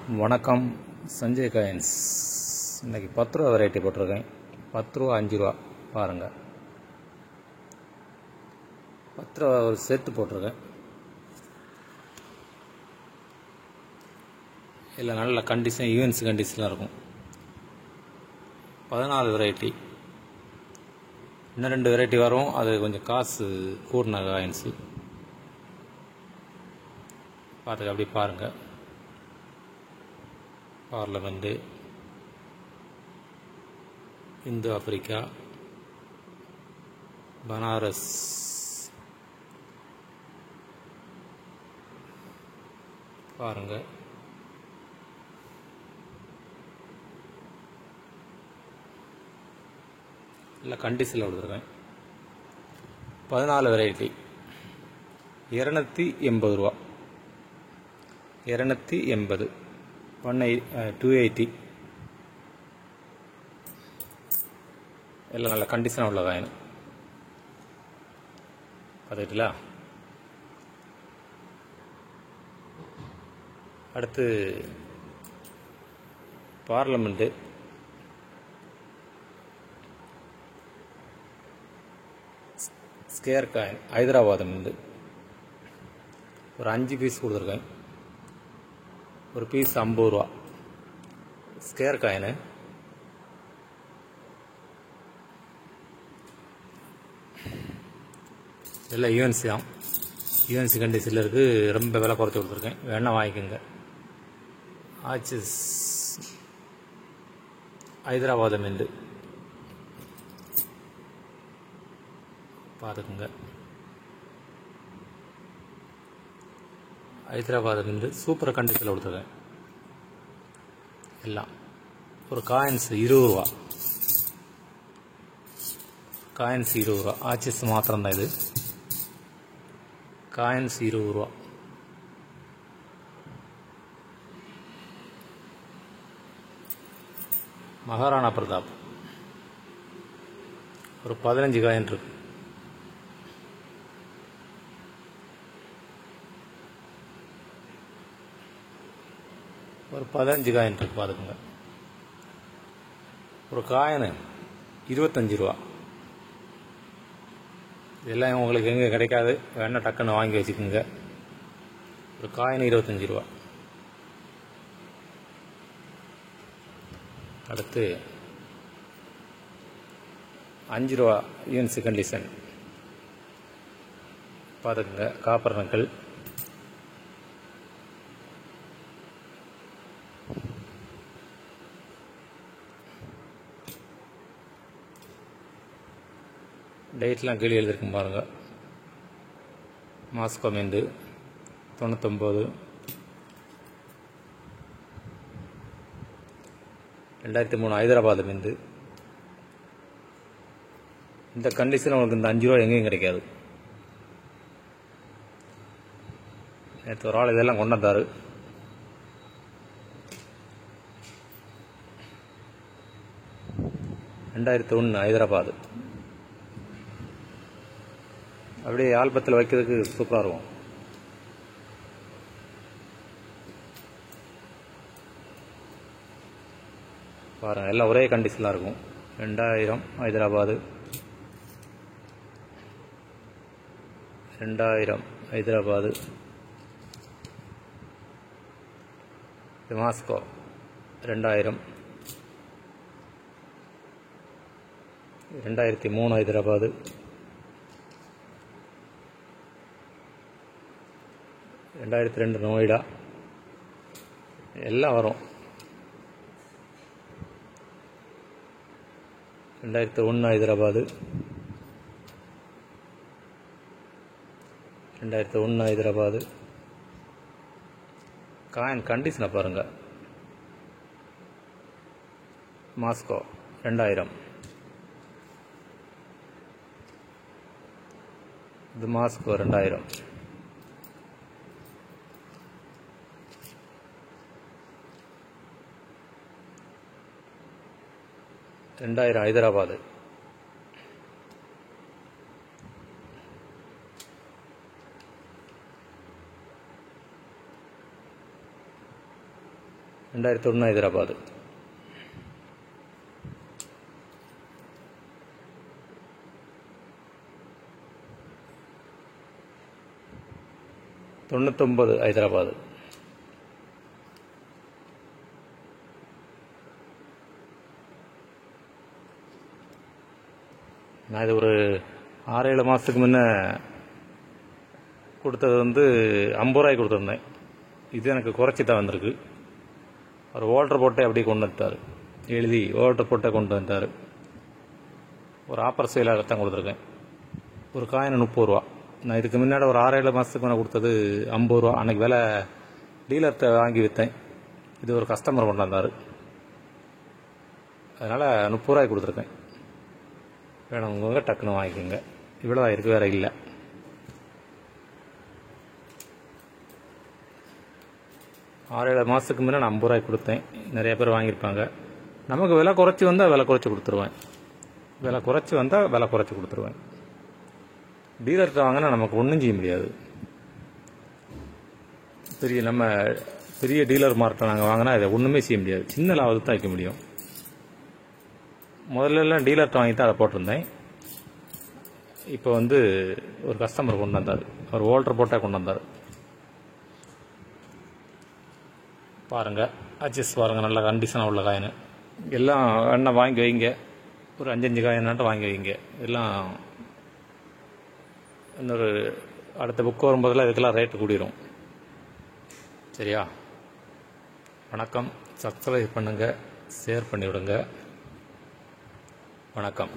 வணக்கம். சஞ்சய் காயின்ஸ். இன்றைக்கி 10 ரூபா வெரைட்டி போட்டிருக்கேன். 10 ரூபா 5 ரூபா பாருங்கள். 10 ரூபா ஒரு செட்டு போட்டிருக்கேன். இல்லை நல்ல கண்டிஷன் ஈவென்ட்ஸ் கண்டிஷனாக இருக்கும். 14 வெரைட்டி. இன்னும் 2 வெரைட்டி வரும். அது கொஞ்சம் காசு கூடின காயின்ஸு. பார்த்துக்க அப்படி பாருங்கள். பார்லமெண்ட்டு, இந்து ஆப்பிரிக்கா, பனாரஸ், பாருங்கள். இல்லை கண்டிஷனில் கொடுத்துருக்கேன். 14 வெரைட்டி 280 ரூபா. 280 280 எல்லாம் நல்ல கண்டிஷனாக உள்ள காயின். பார்த்துக்கிட்டீங்களா? அடுத்து parliament, square coin Hyderabad mint. ஒரு 5 பீஸ் கொடுத்துருக்கேன். ஒரு பீஸ் 50 ரூபா. Square coin. எல்லாம் யூஎன்சி தான். யூஎன்சி கண்டிஷனில் இருக்குது. ரொம்ப விலை குறைச்சி கொடுத்துருக்கேன். வேணா வாங்கிக்கோங்க. ஆச்சிஸ் ஹைதராபாத் மிண்டு பார்த்துக்குங்க. ஹைதராபாத் மிண்டு சூப்பர் கண்டிஷனில் கொடுத்துருக்கேன். எல்லாம் ஒரு காயின்ஸ் 20 ரூபா. காயின்ஸ் 20 ரூபா. ஆச்சிஸ் மாத்திரம்தான் இது. காயின்ஸ் 20 ரூபா. மகாராணா பிரதாப் ஒரு 15 காயின் இருக்கு. ஒரு 15 காயின் இருக்கு. பார்த்துக்குங்க. ஒரு காயின் 25 ரூபா. இதெல்லாம் உங்களுக்கு எங்கே கிடைக்காது. வேணா டக்குன்னு வாங்கி வச்சுக்கோங்க. ஒரு காயின் 25 ரூபா. அடுத்து 5 ரூபா யூஎன்சி கண்டிஷன் பார்த்துக்குங்க. காப்பர் நக்கல். டேட்லாம் கீழே எழுதியிருக்கும் பாருங்கள். மாஸ்கோ மிண்டு 99, 2003 ஹைதராபாத் மிண்டு. இந்த கண்டிஷன் உங்களுக்கு இந்த 5 ரூபா எங்கேயும் கிடைக்காது. நேற்று ஒரு ஆள் இதெல்லாம் கொண்டு வந்தார். ஹைதராபாத். அப்படியே ஆல்பத்தில் வைக்கிறதுக்கு சூப்பராக இருக்கும். பாருங்கள். எல்லாம் ஒரே கண்டிஷனாக இருக்கும். 2000 ஹைதராபாத். 2000 ஹைதராபாத். மாஸ்கோ 2000. 2003 ஹைதராபாத். 2002 நோய்டா. எல்லாம் வரும். 2001 ஹைதராபாத். 2001 ஹைதராபாத். காயின் கண்டிஷனை பாருங்கள். மாஸ்கோ 2000. இது மாஸ்கோ 2000. 2000 ஹைதராபாத். 2001 ஹைதராபாத். தொண்ணூத்தொம்பது ஹைதராபாத். நான் இது ஒரு 6-7 மாதத்துக்கு முன்னே கொடுத்தது வந்து 50 ரூபாய்க்கு கொடுத்துருந்தேன். இது எனக்கு குறைச்சி தான் வந்திருக்கு. ஒரு ஓல்டர் போட்டே அப்படி கொண்டு வந்துட்டார், எழுதி ஓல்டர் போட்டே கொண்டு வந்துட்டார். ஒரு ஆப்பர் சேலாக தான் கொடுத்துருக்கேன். ஒரு காயின் 30 ரூபா. நான் இதுக்கு முன்னாடி ஒரு 6-7 மாதத்துக்கு முன்னே கொடுத்தது 50 ரூபா. அன்றைக்கி விலை டீலர்கிட்ட வாங்கி விற்றேன். இது ஒரு கஸ்டமர் கொண்டு வந்தார், அதனால் 30 ரூபாய்க்கு கொடுத்துருக்கேன். வேணுங்க டக்குன்னு வாங்கிக்கோங்க. இவ்வளோ இருக்குது, வேறு இல்லை. ஆறு 7 மாதத்துக்கு முன்னே நான் 50 ரூபாய்க்கு கொடுத்தேன். நிறைய பேர் வாங்கியிருப்பாங்க. நமக்கு விலை குறைச்சி வந்தால் விலை குறைச்சி கொடுத்துருவேன். விலை குறைச்சி வந்தால் விலை குறைச்சி கொடுத்துருவேன். டீலர்கிட்ட வாங்கினா நமக்கு ஒன்றும் செய்ய முடியாது. பெரிய டீலர் மார்க்கில் நாங்கள் வாங்கினா இதை ஒன்றுமே செய்ய முடியாது. சின்ன லாபத்தை தான் வைக்க முடியும். முதல்லலாம் டீலர்கிட்ட வாங்கி தான் அதை போட்டிருந்தேன். இப்போ வந்து ஒரு கஸ்டமர் கொண்டு வந்தார், அவர் ஓல்டர் போட்டால் கொண்டு வந்தார். பாருங்கள், அட்ஜஸ்ட் பாருங்கள், நல்ல கண்டிஷனாக உள்ள காயின். எல்லாம் எண்ணெய் வாங்கி வைங்க, ஒரு 5 காயினாட்டம் வாங்கி வைங்க. எல்லாம் இன்னொரு அடுத்த புக் வரும்போதெல்லாம் இதுக்கெல்லாம் ரேட்டு கூடிரும். சரியா? வணக்கம். சப்ஸ்கிரைப் பண்ணுங்கள், ஷேர் பண்ணிவிடுங்க. வணக்கம்.